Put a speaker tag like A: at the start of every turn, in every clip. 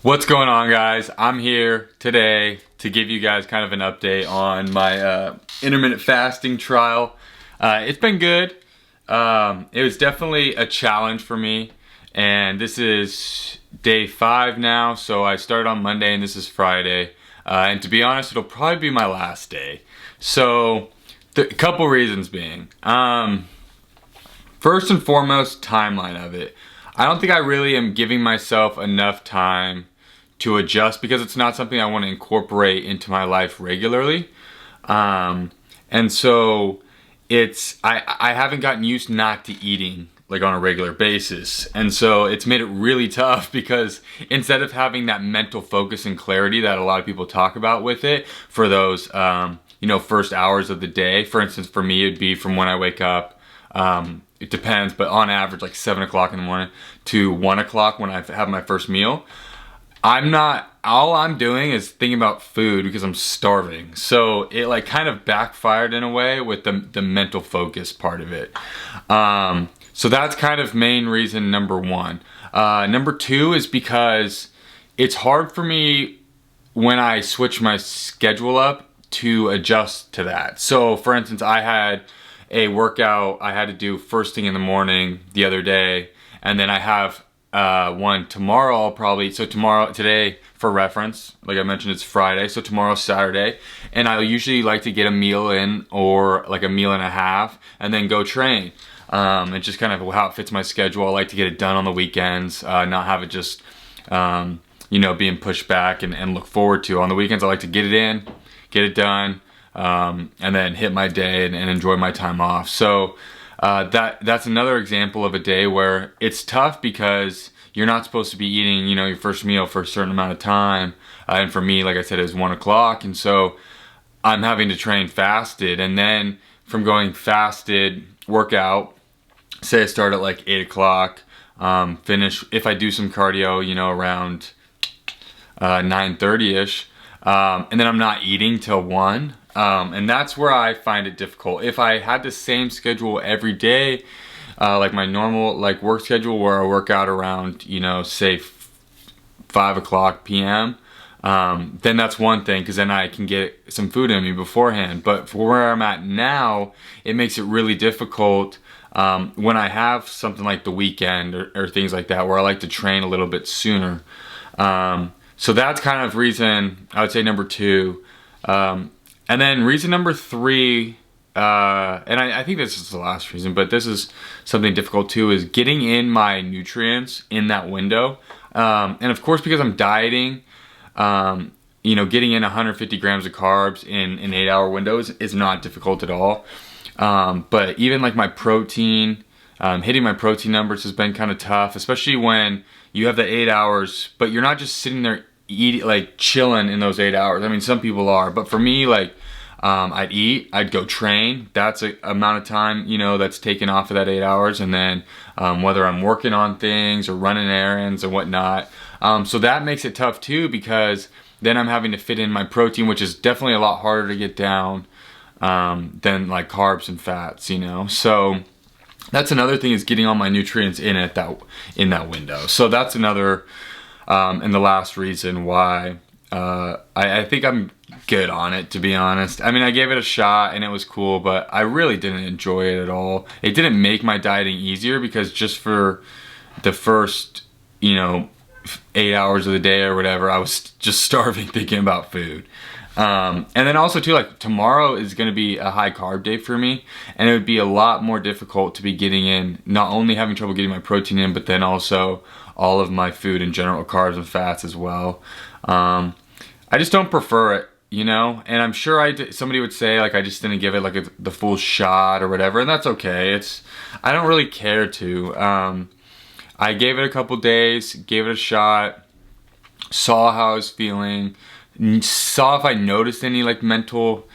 A: What's going on, guys? I'm here today to give you guys kind of an update on my intermittent fasting trial. It's been good. It was definitely a challenge for me, and this is day 5 now, so I started on Monday and this is Friday. And to be honest, it'll probably be my last day. So, a couple reasons being. First and foremost, timeline of it. I don't think I really am giving myself enough time to adjust because it's not something I want to incorporate into my life regularly. And so I haven't gotten used not to eating like on a regular basis. And so it's made it really tough because instead of having that mental focus and clarity that a lot of people talk about with it for those, first hours of the day, for instance, for me, it'd be from when I wake up, it depends, but on average, like 7 o'clock in the morning to 1 o'clock when I have my first meal. All I'm doing is thinking about food because I'm starving. So it like kind of backfired in a way with the mental focus part of it. So that's kind of main reason number 1. Number 2 is because it's hard for me when I switch my schedule up to adjust to that. So for instance, I had a workout I had to do first thing in the morning the other day, and then I have one tomorrow today for reference, like I mentioned, it's Friday, so tomorrow's Saturday, and I usually like to get a meal in or like a meal and a half and then go train. It's just kind of how it fits my schedule. I like to get it done on the weekends, not have it just being pushed back and look forward to. On the weekends I like to get it in, get it done, and then hit my day and enjoy my time off. So that's another example of a day where it's tough because you're not supposed to be eating, your first meal for a certain amount of time. And for me, like I said, it's 1 o'clock. And so I'm having to train fasted. And then from going fasted workout, say I start at like 8 o'clock, finish, if I do some cardio, around 9:30ish, and then I'm not eating till 1. And that's where I find it difficult. If I had the same schedule every day, like my normal work schedule where I work out around, say 5 o'clock p.m., then that's one thing because then I can get some food in me beforehand. But for where I'm at now, it makes it really difficult when I have something like the weekend or things like that where I like to train a little bit sooner. So that's kind of reason, I would say, number 2. And then reason number 3, and I think this is the last reason, but this is something difficult too, is getting in my nutrients in that window. And of course, because I'm dieting, getting in 150 grams of carbs in an 8-hour window is not difficult at all. But even like my protein, hitting my protein numbers has been kind of tough, especially when you have the 8 hours, but you're not just sitting there eating, like chilling in those 8 hours. I mean, some people are, but for me, like, I'd eat, I'd go train. That's a amount of time, that's taken off of that 8 hours. And then, whether I'm working on things or running errands or whatnot. So that makes it tough too, because then I'm having to fit in my protein, which is definitely a lot harder to get down, than like carbs and fats, So that's another thing, is getting all my nutrients in that window. So that's another, and the last reason why I think I'm good on it, to be honest. I mean, I gave it a shot and it was cool, but I really didn't enjoy it at all. It didn't make my dieting easier because just for the first, 8 hours of the day or whatever, I was just starving thinking about food. And then also too, like tomorrow is going to be a high carb day for me, and it would be a lot more difficult to be getting in, not only having trouble getting my protein in, but then also all of my food in general, carbs and fats as well. I just don't prefer it, and I'm sure somebody would say like I just didn't give it like the full shot or whatever, and that's okay. I don't really care to. I gave it a couple days, gave it a shot, saw how I was feeling, saw if I noticed any like mental,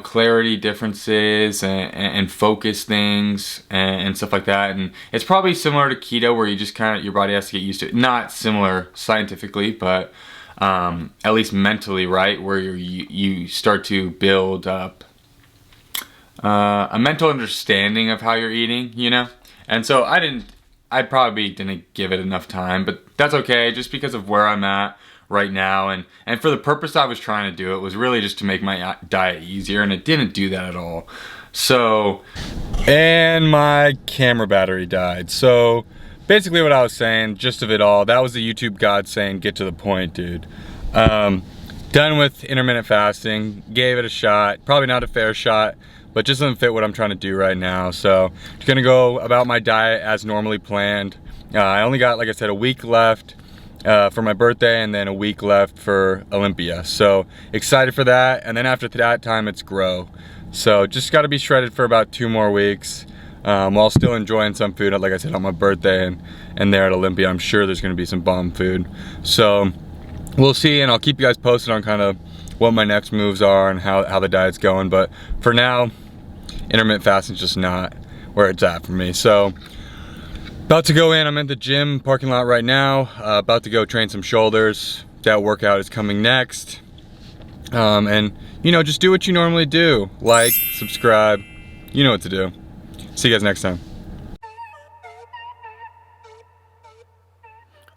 A: clarity differences and focus things and stuff like that. And it's probably similar to keto, where you just your body has to get used to it. Not similar scientifically, but at least mentally, right? Where you start to build up a mental understanding of how you're eating, And so I I probably didn't give it enough time, but that's okay, just because of where I'm at right now, and for the purpose I was trying to do it was really just to make my diet easier, and it didn't do that at all. So, and my camera battery died. So basically what I was saying, gist of it all, that was the YouTube God saying, get to the point, dude. Done with intermittent fasting, gave it a shot, probably not a fair shot, but just doesn't fit what I'm trying to do right now. So just gonna go about my diet as normally planned. I only got, like I said, a week left for my birthday, and then a week left for Olympia. So excited for that, and then after that time it's grow. So just gotta be shredded for about 2 more weeks, while still enjoying some food, like I said, on my birthday and there at Olympia. I'm sure there's gonna be some bomb food. So we'll see, and I'll keep you guys posted on kind of what my next moves are and how the diet's going. But for now, intermittent fasting's just not where it's at for me. So about to go in, I'm in the gym parking lot right now, about to go train some shoulders. That workout is coming next. And you know, just do what you normally do. Like, subscribe, you know what to do. See you guys next time.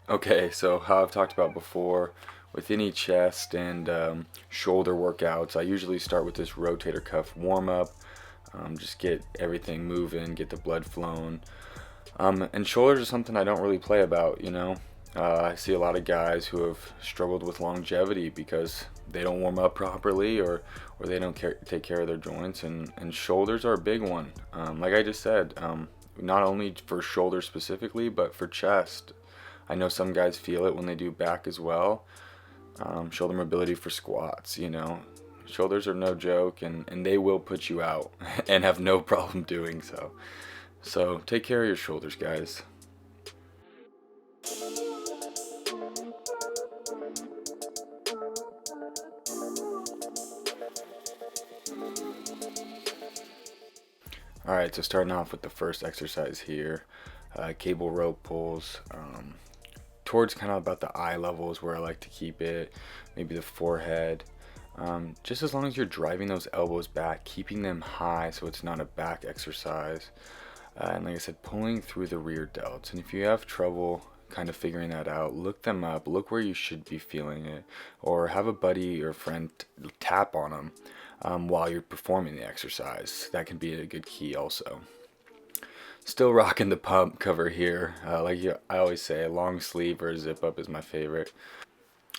A: Okay, so how I've talked about before, with any chest and shoulder workouts, I usually start with this rotator cuff warm up. Just get everything moving, get the blood flowing. And shoulders are something I don't really play about, you know. I see a lot of guys who have struggled with longevity because they don't warm up properly, or they don't take care of their joints, and shoulders are a big one. Like I just said, not only for shoulders specifically, but for chest. I know some guys feel it when they do back as well. Shoulder mobility for squats, you know. Shoulders are no joke, and they will put you out and have no problem doing so. So take care of your shoulders, guys. Alright, so starting off with the first exercise here, cable rope pulls. Towards kind of about the eye level is where I like to keep it, maybe the forehead. Just as long as you're driving those elbows back, keeping them high so it's not a back exercise. And like I said, pulling through the rear delts. And if you have trouble kind of figuring that out, look them up, look where you should be feeling it, or have a buddy or friend tap on them while you're performing the exercise. That can be a good key also. Still rocking the pump cover here. I always say, a long sleeve or a zip up is my favorite.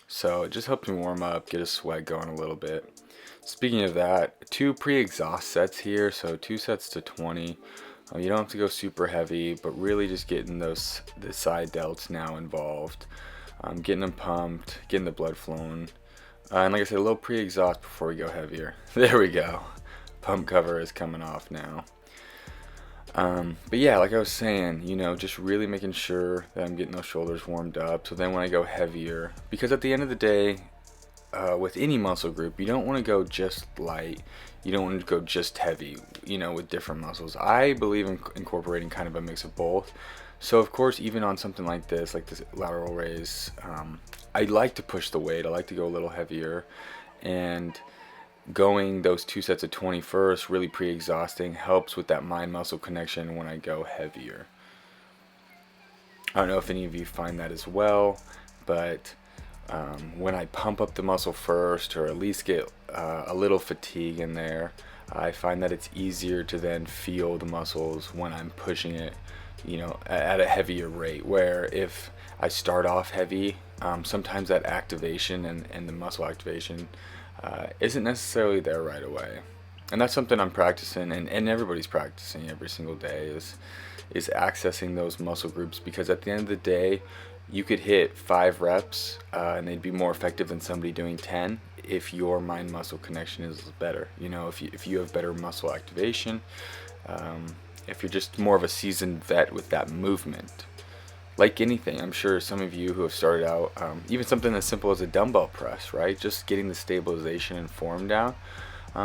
A: So it just helps me warm up, get a sweat going a little bit. Speaking of that, 2 pre-exhaust sets here, so 2 sets to 20. You don't have to go super heavy, but really just getting the side delts now involved. Getting them pumped, getting the blood flowing. And like I said, a little pre-exhaust before we go heavier. There we go. Pump cover is coming off now. But yeah, like I was saying, you know, just really making sure that I'm getting those shoulders warmed up. So then when I go heavier, because at the end of the day, with any muscle group, you don't want to go just light. You don't want to go just heavy, you know, with different muscles. I believe in incorporating kind of a mix of both. So of course, even on something like this lateral raise, I like to push the weight. I like to go a little heavier, and going those 2 sets of 20 first, really pre-exhausting, helps with that mind-muscle connection when I go heavier. I don't know if any of you find that as well, but when I pump up the muscle first, or at least get a little fatigue in there, I find that it's easier to then feel the muscles when I'm pushing it, you know, at a heavier rate. Where if I start off heavy, sometimes that activation and the muscle activation isn't necessarily there right away. And that's something I'm practicing, and everybody's practicing every single day, is accessing those muscle groups, because at the end of the day, you could hit 5 reps and they'd be more effective than somebody doing 10 if your mind muscle connection is better. You know, if you have better muscle activation, if you're just more of a seasoned vet with that movement. Like anything, I'm sure some of you who have started out, even something as simple as a dumbbell press, right? Just getting the stabilization and form down.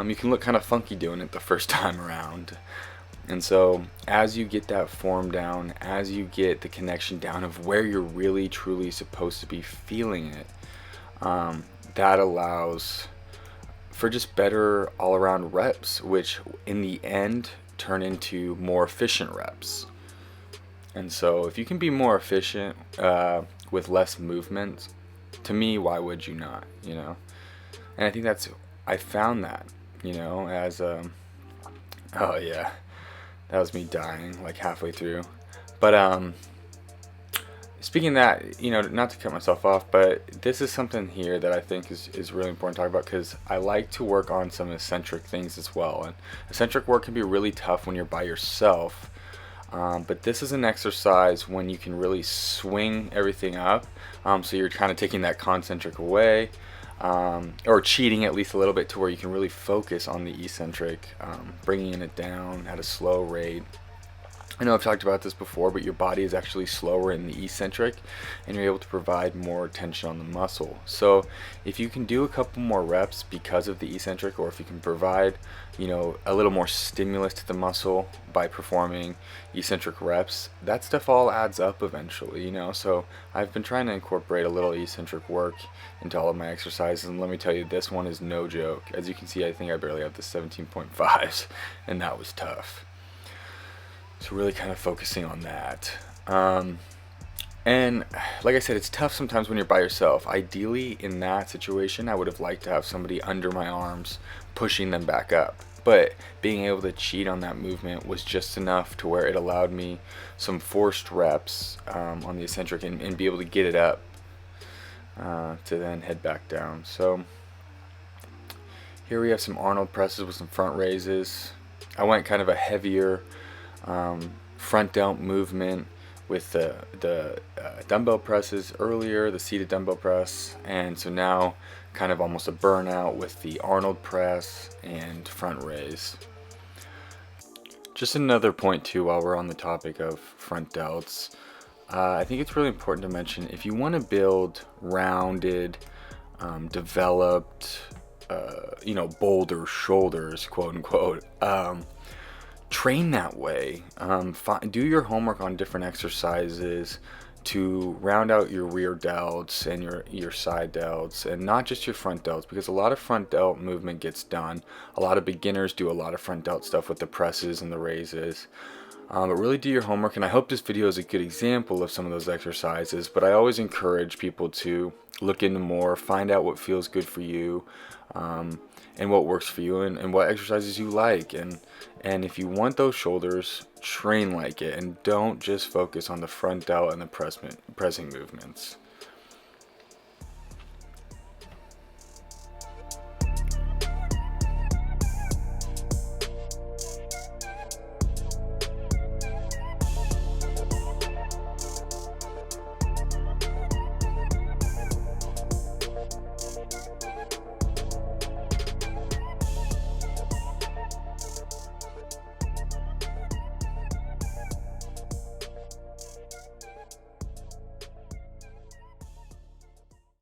A: You can look kind of funky doing it the first time around. And so as you get that form down, as you get the connection down of where you're really truly supposed to be feeling it, that allows for just better all-around reps, which in the end turn into more efficient reps. And so if you can be more efficient with less movement, to me, why would you not, you know? And I think I found that, you know, as, oh yeah, that was me dying like halfway through. But speaking of that, you know, not to cut myself off, but this is something here that I think is really important to talk about, because I like to work on some eccentric things as well. And eccentric work can be really tough when you're by yourself. But this is an exercise when you can really swing everything up. So you're kind of taking that concentric away, or cheating at least a little bit, to where you can really focus on the eccentric, bringing it down at a slow rate. I know I've talked about this before, but your body is actually slower in the eccentric, and you're able to provide more tension on the muscle. So if you can do a couple more reps because of the eccentric, or if you can provide, you know, a little more stimulus to the muscle by performing eccentric reps, that stuff all adds up eventually, you know. So I've been trying to incorporate a little eccentric work into all of my exercises, and let me tell you, this one is no joke. As you can see, I think I barely have the 17.5s, and that was tough. So really kind of focusing on that. And like I said, it's tough sometimes when you're by yourself. Ideally, in that situation, I would have liked to have somebody under my arms pushing them back up. But being able to cheat on that movement was just enough to where it allowed me some forced reps on the eccentric, and be able to get it up to then head back down. So here we have some Arnold presses with some front raises. I went kind of a heavier front delt movement with the dumbbell presses earlier, the seated dumbbell press, and so now kind of almost a burnout with the Arnold press and front raise. Just another point too, while we're on the topic of front delts, I think it's really important to mention, if you want to build rounded, developed, you know, bolder shoulders, quote unquote, train that way. Do your homework on different exercises to round out your rear delts and your side delts, and not just your front delts, because a lot of front delt movement gets done. A lot of beginners do a lot of front delt stuff with the presses and the raises. But really do your homework, and I hope this video is a good example of some of those exercises. But I always encourage people to look into more, find out what feels good for you, and what works for you, and what exercises you like, and if you want those shoulders, train like it, and don't just focus on the front delt and the pressing movements.